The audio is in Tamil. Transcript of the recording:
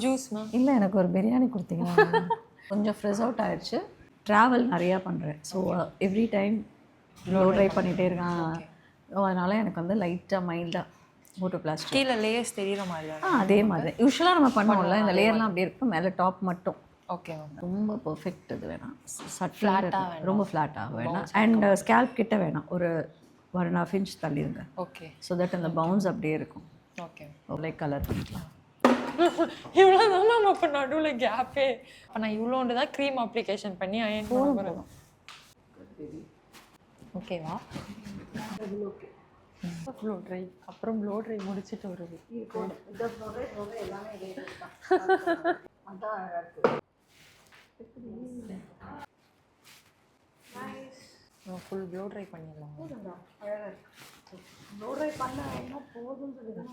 ஜூஸ்மா இல்லை எனக்கு ஒரு பிரியாணி கொடுத்தீங்கன்னா கொஞ்சம் ஃப்ரெஷ் அவுட் ஆகிடுச்சு. ட்ராவல் நிறையா பண்ணுறேன். So every time low try பண்ணிகிட்டே இருக்கேன். அதனால் எனக்கு வந்து லைட்டாக மைல்டாக போட்டோ பிளாஸ்டிக் கீழே லேயர்ஸ் தெரியுற மாதிரி அதே மாதிரி யூஸ்வலாக நம்ம பண்ணுவோம்ல, இந்த லேயர்லாம் அப்படி இருக்கும், மேலே டாப் மட்டும். Okay ma'am. ரொம்ப பர்ஃபெக்ட் இது வேணாம், ஃப்ளாட்டாக ரொம்ப ஃப்ளாட்டாக வேணாம். அண்ட் ஸ்கேல்ப் கிட்ட வேணாம், ஒரு 1.5 inch தள்ளிடுங்க. ஓகே. ஸோ தட் அந்த பவுன்ஸ் அப்படியே இருக்கும். ஓகே. லைக் கலர் பண்ணிக்கலாம். இவ்வளோ தான் மேம். அப்போ நடுவில் கேப்பே. அப்போ நான் இவ்வளோண்டு தான் க்ரீம் அப்ளிகேஷன் பண்ணி அயன் பண்ண போகிறேன். ஓகேவா? ப்ளோ ட்ரை அப்புறம் ப்ளோ ட்ரை முடிச்சுட்டு வருது. ஃபுல் ப்ளோ ட்ரை பண்ணிடலாம். ப்ளோ ட்ரை பண்ண என்ன போதும்னு சொல்லி தான்